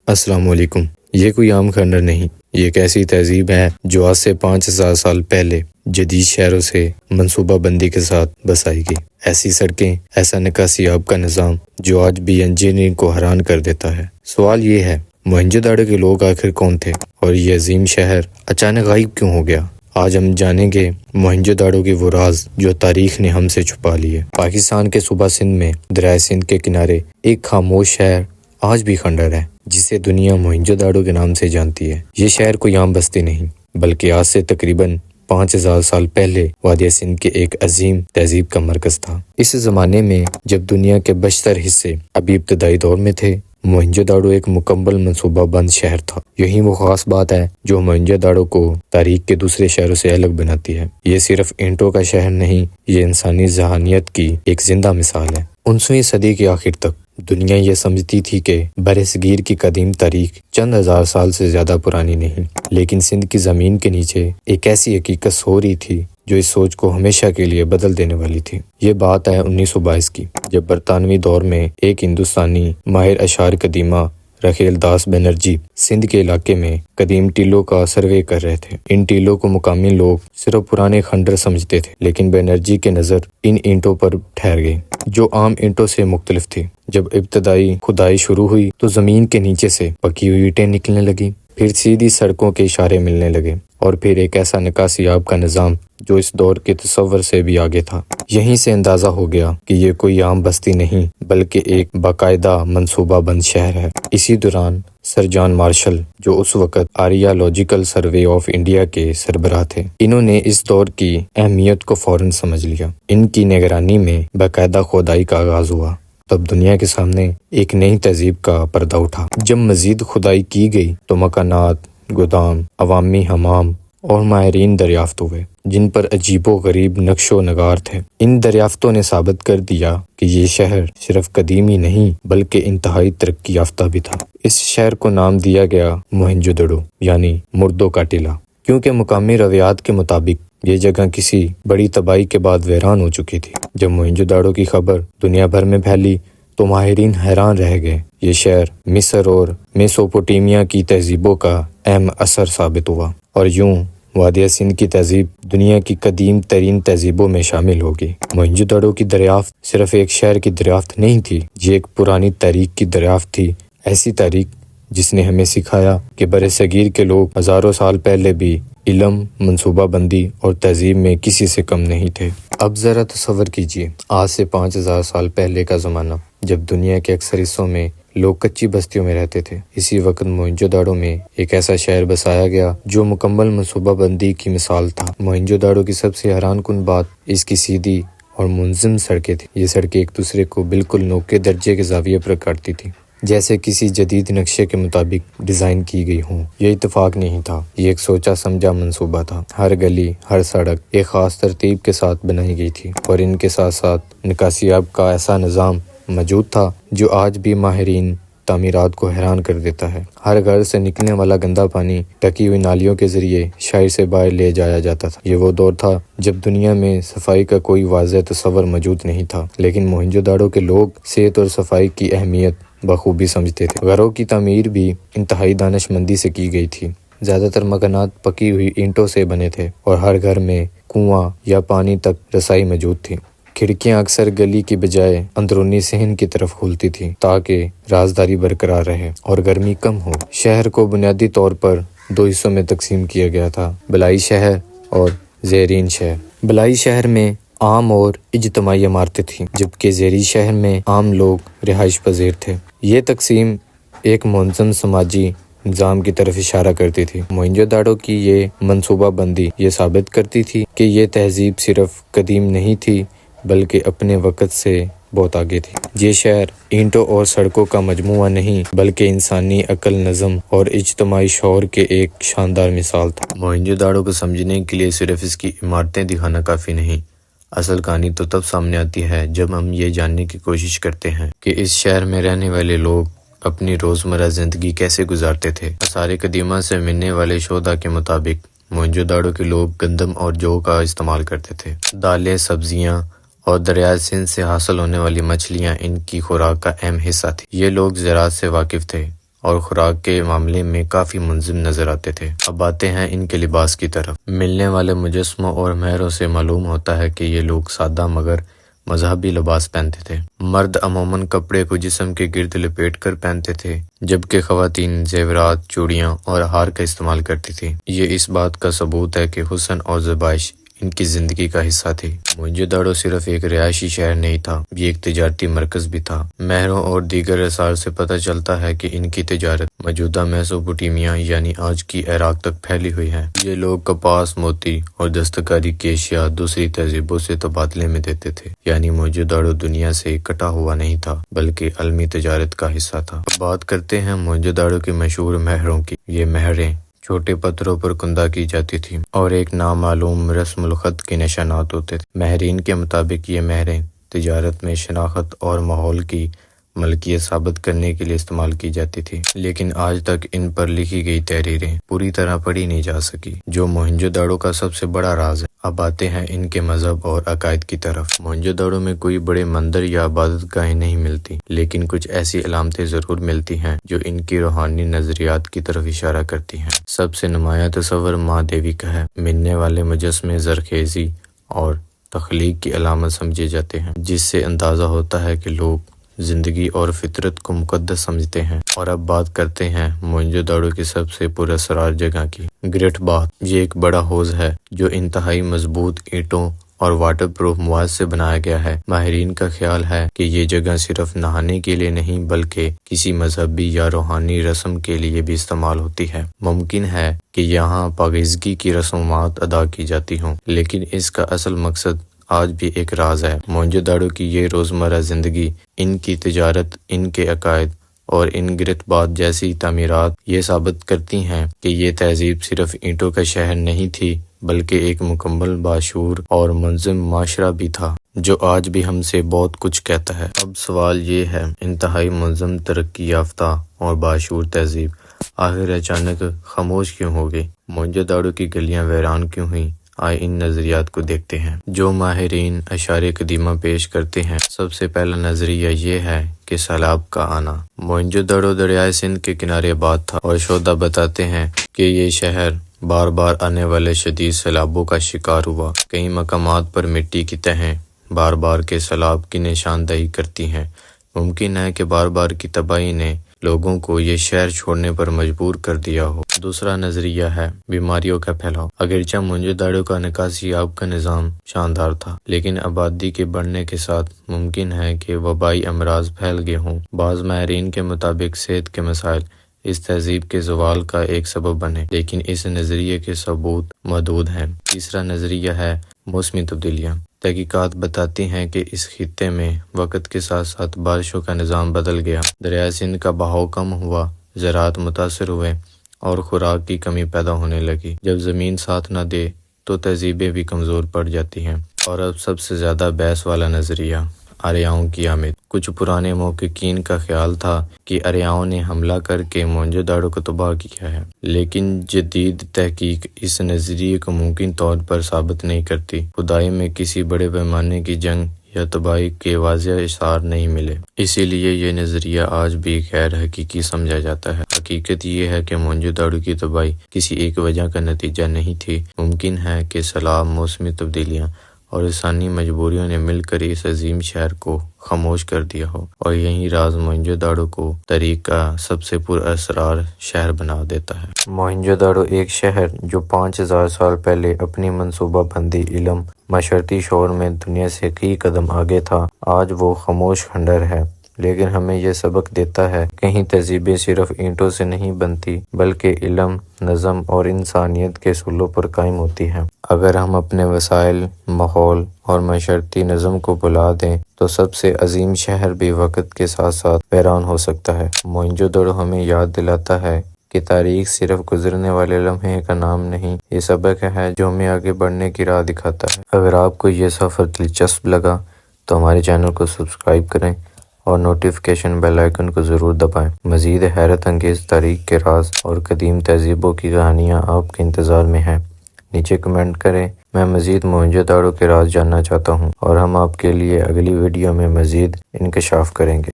السلام علیکم۔ یہ کوئی عام خنڈر نہیں، یہ ایک ایسی تہذیب ہے جو آج سے 5000 سال پہلے جدید شہروں سے منصوبہ بندی کے ساتھ بسائی گئی۔ ایسی سڑکیں، ایسا نکاسی آب کا نظام جو آج بھی انجینئرنگ کو حیران کر دیتا ہے۔ سوال یہ ہے، موہنجو داڑو کے لوگ آخر کون تھے اور یہ عظیم شہر اچانک غائب کیوں ہو گیا؟ آج ہم جانیں گے موہنجو داڑو کے وہ راز جو تاریخ نے ہم سے چھپا لیے۔ پاکستان کے صوبہ سندھ میں دریائے سندھ کے کنارے ایک خاموش شہر آج بھی خنڈر ہے جسے دنیا موہنجو داڑو کے نام سے جانتی ہے۔ یہ شہر کوئی عام بستی نہیں بلکہ آج سے تقریباً 5000 سال پہلے وادی سندھ کے ایک عظیم تہذیب کا مرکز تھا۔ اس زمانے میں جب دنیا کے بیشتر حصے ابھی ابتدائی دور میں تھے، موہنجو داڑو ایک مکمل منصوبہ بند شہر تھا۔ یہی وہ خاص بات ہے جو موہنجو داڑو کو تاریخ کے دوسرے شہروں سے الگ بناتی ہے۔ یہ صرف اینٹوں کا شہر نہیں، یہ انسانی ذہانیت کی ایک زندہ مثال ہے۔ 19ویں صدی کے آخر تک دنیا یہ سمجھتی تھی کہ برصغیر کی قدیم تاریخ چند ہزار سال سے زیادہ پرانی نہیں، لیکن سندھ کی زمین کے نیچے ایک ایسی حقیقت سو رہی تھی جو اس سوچ کو ہمیشہ کے لیے بدل دینے والی تھی۔ یہ بات ہے 1922 کی، جب برطانوی دور میں ایک ہندوستانی ماہر اشعار قدیمہ رکھیل داس بنرجی سندھ کے علاقے میں قدیم ٹیلوں کا سروے کر رہے تھے۔ ان ٹیلوں کو مقامی لوگ صرف پرانے خنڈر سمجھتے تھے، لیکن بنرجی کے نظر ان اینٹوں پر ٹھہر گئی جو عام اینٹوں سے مختلف تھی۔ جب ابتدائی کھدائی شروع ہوئی تو زمین کے نیچے سے پکی ہوئی اینٹیں نکلنے لگیں، پھر سیدھی سڑکوں کے اشارے ملنے لگے اور پھر ایک ایسا نکاسی آب کا نظام جو اس دور کے تصور سے بھی آگے تھا۔ یہیں سے اندازہ ہو گیا کہ یہ کوئی عام بستی نہیں بلکہ ایک باقاعدہ منصوبہ بند شہر ہے۔ اسی دوران سر جان مارشل، جو اس وقت آریالوجیکل سروے آف انڈیا کے سربراہ تھے، انہوں نے اس دور کی اہمیت کو فوراً سمجھ لیا۔ ان کی نگرانی میں باقاعدہ کھدائی کا آغاز ہوا۔ تب دنیا کے سامنے ایک نئی تہذیب کا پردہ اٹھا۔ جب مزید کھدائی کی گئی تو مکانات، گودام، عوامی حمام اور ماہرین دریافت ہوئے جن پر عجیب و غریب نقش و نگار تھے۔ ان دریافتوں نے ثابت کر دیا کہ یہ شہر صرف قدیم ہی نہیں بلکہ انتہائی ترقی یافتہ بھی تھا۔ اس شہر کو نام دیا گیا موہنجو دڑو، یعنی مردوں کا ٹیلہ، کیونکہ مقامی روایات کے مطابق یہ جگہ کسی بڑی تباہی کے بعد ویران ہو چکی تھی۔ جب موہنجو داڑو کی خبر دنیا بھر میں پھیلی تو ماہرین حیران رہ گئے۔ یہ شہر مصر اور میسوپوٹیمیا کی تہذیبوں کا اہم اثر ثابت ہوا اور یوں وادی سندھ کی تہذیب دنیا کی قدیم ترین تہذیبوں میں شامل ہوگی۔ موہنجو داڑو کی دریافت صرف ایک شہر کی دریافت نہیں تھی، یہ ایک پرانی تاریخ کی دریافت تھی، ایسی تاریخ جس نے ہمیں سکھایا کہ برصغیر کے لوگ ہزاروں سال پہلے بھی علم، منصوبہ بندی اور تہذیب میں کسی سے کم نہیں تھے۔ اب ذرا تصور کیجئے آج سے 5000 سال پہلے کا زمانہ، جب دنیا کے اکثر حصوں میں لوگ کچی بستیوں میں رہتے تھے۔ اسی وقت موہنجو داڑو میں ایک ایسا شہر بسایا گیا جو مکمل منصوبہ بندی کی مثال تھا۔ موہنجو داڑو کی سب سے حیران کن بات اس کی سیدھی اور منظم سڑکیں تھیں۔ یہ سڑکیں ایک دوسرے کو بالکل نوکے درجے کے زاویے پر کاٹتی تھیں، جیسے کسی جدید نقشے کے مطابق ڈیزائن کی گئی ہوں۔ یہ اتفاق نہیں تھا، یہ ایک سوچا سمجھا منصوبہ تھا۔ ہر گلی، ہر سڑک ایک خاص ترتیب کے ساتھ بنائی گئی تھی اور ان کے ساتھ ساتھ نکاسی آب کا ایسا نظام موجود تھا جو آج بھی ماہرین تعمیرات کو حیران کر دیتا ہے۔ ہر گھر سے نکلنے والا گندا پانی ڈھکی ہوئی نالیوں کے ذریعے شہر سے باہر لے جایا جاتا تھا۔ یہ وہ دور تھا جب دنیا میں صفائی کا کوئی واضح تصور موجود نہیں تھا، لیکن موہنجو داڑو کے لوگ صحت اور صفائی کی اہمیت بخوبی سمجھتے تھے۔ گھروں کی تعمیر بھی انتہائی دانش مندی سے کی گئی تھی۔ زیادہ تر مکانات پکی ہوئی اینٹوں سے بنے تھے اور ہر گھر میں کنواں یا پانی تک رسائی موجود تھی۔ کھڑکیاں اکثر گلی کی بجائے اندرونی صحن کی طرف کھلتی تھیں تاکہ رازداری برقرار رہے اور گرمی کم ہو۔ شہر کو بنیادی طور پر 2 حصوں میں تقسیم کیا گیا تھا، بلائی شہر اور زیرین شہر۔ بلائی شہر میں عام اور اجتماعی عمارتیں تھیں، جبکہ زیریں شہر میں عام لوگ رہائش پذیر تھے۔ یہ تقسیم ایک منظم سماجی نظام کی طرف اشارہ کرتی تھی۔ موہنجو داڑو کی یہ منصوبہ بندی یہ ثابت کرتی تھی کہ یہ تہذیب صرف قدیم نہیں تھی بلکہ اپنے وقت سے بہت آگے تھی۔ یہ شہر اینٹوں اور سڑکوں کا مجموعہ نہیں بلکہ انسانی عقل، نظم اور اجتماعی شعور کے ایک شاندار مثال تھا۔ موہنجو داڑو کو سمجھنے کے لیے صرف اس کی عمارتیں دکھانا کافی نہیں، اصل کہانی تو تب سامنے آتی ہے جب ہم یہ جاننے کی کوشش کرتے ہیں کہ اس شہر میں رہنے والے لوگ اپنی روزمرہ زندگی کیسے گزارتے تھے۔ آثار قدیمہ سے ملنے والے شہداء کے مطابق موہنجو داڑو کے لوگ گندم اور جو کا استعمال کرتے تھے۔ دالیں، سبزیاں اور دریائے سندھ سے حاصل ہونے والی مچھلیاں ان کی خوراک کا اہم حصہ تھی۔ یہ لوگ زراعت سے واقف تھے اور خوراک کے معاملے میں کافی منظم نظر آتے تھے۔ اب آتے ہیں ان کے لباس کی طرف۔ ملنے والے مجسموں اور مہروں سے معلوم ہوتا ہے کہ یہ لوگ سادہ مگر مذہبی لباس پہنتے تھے۔ مرد عموماً کپڑے کو جسم کے گرد لپیٹ کر پہنتے تھے، جبکہ خواتین زیورات، چوڑیاں اور ہار کا استعمال کرتی تھیں۔ یہ اس بات کا ثبوت ہے کہ حسن اور زیبائش ان کی زندگی کا حصہ تھی۔ موئنجو داڑو صرف ایک رہائشی شہر نہیں تھا، یہ ایک تجارتی مرکز بھی تھا۔ مہروں اور دیگر آثار سے پتہ چلتا ہے کہ ان کی تجارت موجودہ میسوپوٹیمیا یعنی آج کی عراق تک پھیلی ہوئی ہے۔ یہ لوگ کپاس، موتی اور دستکاری کی اشیاء دوسری تہذیبوں سے تبادلے میں دیتے تھے، یعنی موئنجو داڑو دنیا سے کٹا ہوا نہیں تھا بلکہ عالمی تجارت کا حصہ تھا۔ اب بات کرتے ہیں موئنجو داڑو کے مشہور مہروں کی۔ یہ مہریں چھوٹے پتھروں پر کندہ کی جاتی تھیں اور ایک نامعلوم رسم الخط کے نشانات ہوتے تھے۔ ماہرین کے مطابق یہ مہریں تجارت میں شناخت اور ماحول کی ملکیت ثابت کرنے کے لیے استعمال کی جاتی تھی، لیکن آج تک ان پر لکھی گئی تحریریں پوری طرح پڑھی نہیں جا سکی، جو موئنجو داڑو کا سب سے بڑا راز ہے۔ اب آتے ہیں ان کے مذہب اور عقائد کی طرف۔ موئنجو داڑو میں کوئی بڑے مندر یا عبادت گاہیں نہیں ملتی، لیکن کچھ ایسی علامتیں ضرور ملتی ہیں جو ان کی روحانی نظریات کی طرف اشارہ کرتی ہیں۔ سب سے نمایاں تصور ماں دیوی کا ہے۔ ملنے والے مجسمے زرخیزی اور تخلیق کی علامت سمجھے جاتے ہیں، جس سے اندازہ ہوتا ہے کہ لوگ زندگی اور فطرت کو مقدس سمجھتے ہیں۔ اور اب بات کرتے ہیں موئنجو داڑو کی سب سے پراسرار جگہ کی، گریٹ باتھ۔ یہ ایک بڑا حوض ہے جو انتہائی مضبوط اینٹوں اور واٹر پروف مواد سے بنایا گیا ہے۔ ماہرین کا خیال ہے کہ یہ جگہ صرف نہانے کے لیے نہیں بلکہ کسی مذہبی یا روحانی رسم کے لیے بھی استعمال ہوتی ہے۔ ممکن ہے کہ یہاں پاکیزگی کی رسومات ادا کی جاتی ہوں، لیکن اس کا اصل مقصد آج بھی ایک راز ہے۔ موئنجو داڑو کی یہ روزمرہ زندگی، ان کی تجارت، ان کے عقائد اور ان گریٹ باتھ جیسی تعمیرات یہ ثابت کرتی ہیں کہ یہ تہذیب صرف اینٹوں کا شہر نہیں تھی بلکہ ایک مکمل، باشعور اور منظم معاشرہ بھی تھا، جو آج بھی ہم سے بہت کچھ کہتا ہے۔ اب سوال یہ ہے، انتہائی منظم، ترقی یافتہ اور باشعور تہذیب آخر اچانک خاموش کیوں ہو گئی؟ موئنجو داڑو کی گلیاں ویران کیوں ہوئیں؟ آئے ان نظریات کو دیکھتے ہیں جو ماہرین اشارے قدیمہ پیش کرتے ہیں۔ سب سے پہلا نظریہ یہ ہے کہ سیلاب کا آنا۔ موئنجو داڑو دریائے سندھ کے کنارے آباد تھا، اور شہدا بتاتے ہیں کہ یہ شہر بار بار آنے والے شدید سیلابوں کا شکار ہوا۔ کئی مقامات پر مٹی کی تہیں بار بار کے سیلاب کی نشاندہی کرتی ہیں۔ ممکن ہے کہ بار بار کی تباہی نے لوگوں کو یہ شہر چھوڑنے پر مجبور کر دیا ہو۔ دوسرا نظریہ ہے بیماریوں کا پھیلاؤ۔ اگرچہ موئنجو داڑو کا نکاسی آب کا نظام شاندار تھا، لیکن آبادی کے بڑھنے کے ساتھ ممکن ہے کہ وبائی امراض پھیل گئے ہوں۔ بعض ماہرین کے مطابق صحت کے مسائل اس تہذیب کے زوال کا ایک سبب بنے، لیکن اس نظریے کے ثبوت محدود ہیں۔ تیسرا نظریہ ہے موسمی تبدیلیاں۔ تحقیقات بتاتی ہیں کہ اس خطے میں وقت کے ساتھ ساتھ بارشوں کا نظام بدل گیا، دریائے سندھ کا بہاؤ کم ہوا، زراعت متاثر ہوئے اور خوراک کی کمی پیدا ہونے لگی۔ جب زمین ساتھ نہ دے تو تہذیبیں بھی کمزور پڑ جاتی ہیں۔ اور اب سب سے زیادہ بحث والا نظریہ، آریاؤں کی آمد۔ کچھ پرانے محققین کا خیال تھا کہ آریاؤں نے حملہ کر کے موئنجو داڑو کو تباہ کیا ہے، لیکن جدید تحقیق اس نظریے کو ممکن طور پر ثابت نہیں کرتی۔ کھدائی میں کسی بڑے پیمانے کی جنگ یا تباہی کے واضح آثار نہیں ملے، اسی لیے یہ نظریہ آج بھی غیر حقیقی سمجھا جاتا ہے۔ حقیقت یہ ہے کہ موئنجو داڑو کی تباہی کسی ایک وجہ کا نتیجہ نہیں تھی۔ ممکن ہے کہ سیلاب، موسمی تبدیلیاں اور انسانی مجبوریوں نے مل کر اس عظیم شہر کو خاموش کر دیا ہو، اور یہی راز موئنجو داڑو کو تاریخ کا سب سے پر اسرار شہر بنا دیتا ہے۔ موئنجو داڑو ایک شہر جو 5000 سال پہلے اپنی منصوبہ بندی، علم، معاشرتی شعور میں دنیا سے کئی قدم آگے تھا، آج وہ خاموش کھنڈر ہے، لیکن ہمیں یہ سبق دیتا ہے کہیں تہذیبیں صرف اینٹوں سے نہیں بنتی بلکہ علم، نظم اور انسانیت کے اصولوں پر قائم ہوتی ہیں۔ اگر ہم اپنے وسائل، ماحول اور معاشرتی نظم کو بھلا دیں تو سب سے عظیم شہر بھی وقت کے ساتھ ساتھ ویران ہو سکتا ہے۔ موئنجو داڑو ہمیں یاد دلاتا ہے کہ تاریخ صرف گزرنے والے لمحے کا نام نہیں، یہ سبق ہے جو ہمیں آگے بڑھنے کی راہ دکھاتا ہے۔ اگر آپ کو یہ سفر دلچسپ لگا تو ہمارے چینل کو سبسکرائب کریں اور نوٹیفیکیشن بیل آئیکن کو ضرور دبائیں۔ مزید حیرت انگیز تاریخ کے راز اور قدیم تہذیبوں کی کہانیاں آپ کے انتظار میں ہیں۔ نیچے کمنٹ کریں، میں مزید موئنجو داڑو کے راز جاننا چاہتا ہوں، اور ہم آپ کے لیے اگلی ویڈیو میں مزید انکشاف کریں گے۔